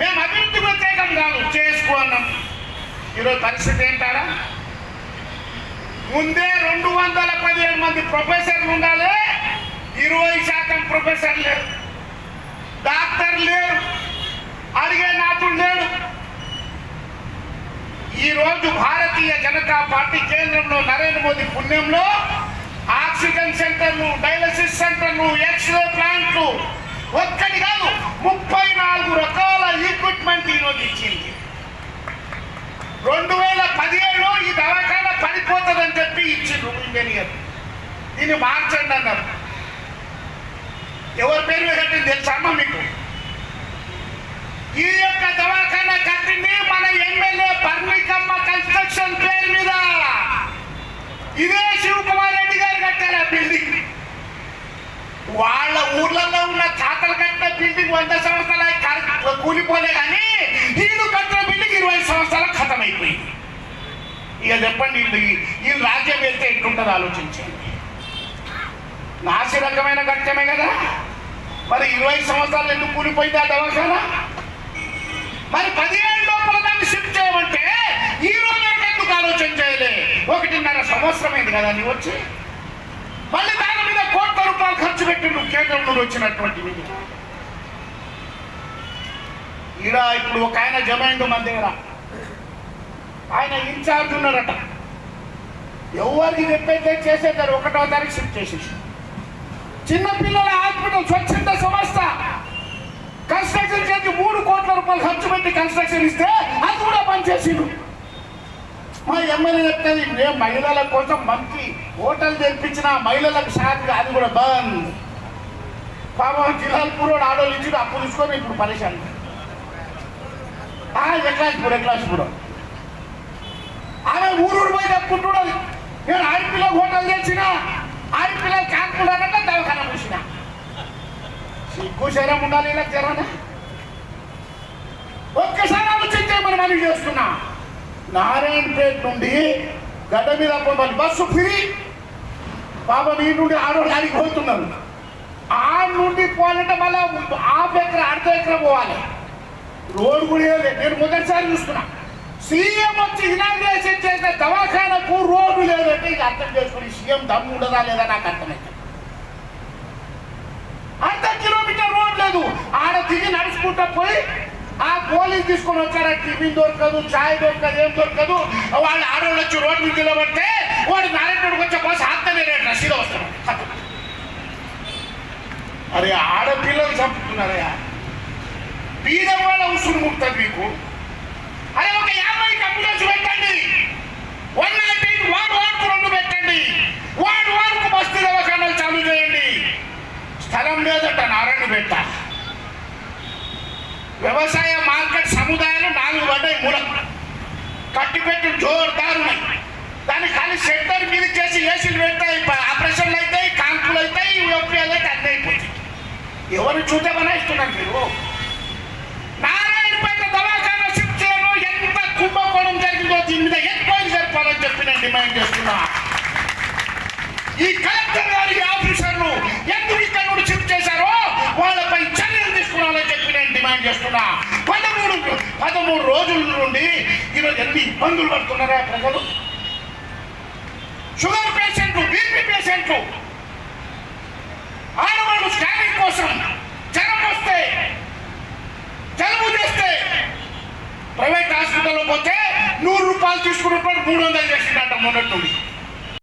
మేము అభివృద్ధి వ్యతిరేకం కాదు, చేసుకున్నాం. ఈరోజు పరిస్థితి ఏంటారా? ముందే 217 మంది ప్రొఫెసర్లు ఉండాలి, 20% ప్రొఫెసర్ లేరు, డాక్టర్ లేరు, అడిగే నాతుడు లేడు. ఈరోజు భారతీయ జనతా పార్టీ కేంద్రంలో నరేంద్ర మోదీ పుణ్యంలో ఆక్సిజన్ సెంటర్లు, డయాలసిస్ సెంటర్లు, ఎక్స్రే ప్లాంట్లు ఒక్కటి కాదు 34 రకాల ఈక్విప్మెంట్ ఈరోజు ఇచ్చింది. 2017లో ఈ దవాఖాన పడిపోతుందని చెప్పి ఇచ్చిండ్రు ఇంజనీర్. దీన్ని మార్చండి అన్నారు. ఎవరి పేరు మీద కట్టింది తెలుసా అమ్మ మీకు? ఈ యొక్క దవాఖాన కట్టింది మన ఎమ్మెల్యే బర్నికమ్మ కన్స్ట్రక్షన్ పేరు మీద. ఇదే శివకుమార్ రెడ్డి గారు కట్టారు ఆ బిల్డింగ్. వాళ్ళ ఊర్లలో ఉన్న తాతలు కట్టిన బిల్డింగ్ 100 సంవత్సరాలు కూలిపోలే, కానీ వీళ్ళు కట్టిన బిల్డింగ్ 20 సంవత్సరాలు ఖతం అయిపోయింది. ఇక చెప్పండి, వీళ్ళు రాజ్యం వెళ్తే ఎట్లుంటుంది ఆలోచించండి. నాసి రకమైన కట్టమే కదా, మరి 20 సంవత్సరాలు ఎందుకు కూలిపోయింది ఆ దవాఖానా? మరి 10 ఏళ్ళ లోపల దాన్ని షిఫ్ట్ చేయమంటే ఈ రోజు ఎందుకు ఆలోచన చేయలే? 1.5 సంవత్సరం అయింది కదా నీ వచ్చి. మళ్ళీ దాని మీద కోట్ల రూపాయలు ఖర్చు పెట్టిండు కేంద్రం నుండి వచ్చినటువంటి నిధులు. ఈడ ఇప్పుడు ఒక ఆయన జమైండు మన దగ్గర, ఆయన ఇన్ఛార్జ్ ఉన్నారట. ఎవరికి చెప్పైతే చేసేదారు 1వ తారీఖు షిఫ్ట్ చేసేసి. చిన్నపిల్లల హాస్పిటల్ స్వచ్ఛంద సంస్థ కన్స్ట్రక్షన్ చేసి 3 కోట్ల రూపాయలు ఖర్చు పెట్టి కన్స్ట్రక్షన్ ఇస్తే అది కూడా పనిచేసిండు. మా ఎమ్మెల్యే చెప్తుంది, మేము మహిళల కోసం మంచి హోటల్ తెప్పించిన మహిళలకు షాక్, అది కూడా బంద్. పాపం జిల్లాలపూర్ ఆడోళ్ళు ఇచ్చి అప్పు తీసుకొని ఇప్పుడు పరేషాన్. ఎక్లాస్పురం ఆమె ఊరు పోయి చెప్పుకుంటున్నది, నేను ఆడపిల్లలకు హోటల్ తెచ్చిన, ఆడపిల్లలు కానుకుంటానంటే దవాఖాన చూసిన. సిగ్గు శరం ఉండాలి ఇలా జరనా? ఒక్కసారి ఆలోచించే మనం అని చేస్తున్నా. నారాయణపేట నుండి గడ్డ మీద బస్సు ఫ్రీ, పాపం ఈ నుండి ఆడోళ్ళు ఆడికి పోతున్నారు. ఆడ నుండి పోవాలంటే మళ్ళీ ½ ఎకరా అర్ధ ఎకరా పోవాలి. రోడ్డు కూడా లేదు. నేను మొదటిసారి చూస్తున్నా. సీఎం వచ్చి ఇనాగ్రేషన్ చేసిన దవాఖానకు రోడ్డు లేదంటే ఇక అర్థం చేసుకుని సీఎం దమ్ము ఉండదా లేదా నాకు అర్థమైంది. 1/2 కిలోమీటర్ రోడ్ లేదు. ఆడ దిగి నడుచుకుంటా పోయి ఆ పోలీసు తీసుకొని వచ్చారా, టిఫిన్ దొరకదు, ఛాయ్ దొరకదు, ఏం దొరకదు. వాళ్ళు ఆడవాళ్ళు వచ్చి రోడ్డు మీద నిలబడితే వాడు నారాయణుడికి వచ్చే బస్సు ఆత్తనే రేటు రసీదు వస్తాడు. అరే ఆడపిల్లలు చంపుతున్నారయ్యా, బీద వాళ్ళ ఉసురు ముక్తుంది మీకు. అరే ఒక 50 అంబులెన్స్ పెట్టండి, 118 వార్డుకు 2 పెట్టండి, వార్డుకు బస్తీ దవాఖానాలు చాలు చేయండి. స్థలం లేదట నారాయణపేట. వ్యవసాయ మార్కెట్ సముదాయాలు 4 పడ్డాయి, మూలకు కట్టిపెట్టి జోరుదారున్నాయి. దాన్ని ఖాళీ సెంటర్ మీద చేసి ఏసీలు పెడతాయి, ఆపరేషన్లు అవుతాయి, కాన్పులు అవుతాయి, యూపీఎల్ అయితే అన్నీ అయిపోతాయి. ఎవరు చూద్దామని ఇస్తున్నారు మీరు? నారాయణపేట దవాఖానా షిఫ్ట్ చేయడం ఎంత కుంభకోణం జరిగిందో దీని మీద ఎంక్వైరీ జరపాలని చెప్పి నేను డిమాండ్ చేస్తున్నా. ఈ కలెక్టర్ గారి ఆఫీసర్లు ఎందుకు ఇక్కడ నుండి షిఫ్ట్ చేశారో వాళ్ళపై చర్యలు తీసుకోవాలని చెప్పి నేను డిమాండ్ చేస్తున్నా. 13 రోజుల నుండి ఈరోజు ఎన్ని ఇబ్బందులు పడుతున్నారా ప్రజలు? షుగర్ పేషెంట్లు, బీపీ పేషెంట్లు, ఆడవాళ్ళు స్కానింగ్ కోసం జ్వరం వస్తే, జలుబు చేస్తే ప్రైవేట్ హాస్పిటల్లో పోతే 100 రూపాయలు తీసుకున్నప్పుడు 300 చేసిందట మొన్నటి నుండి.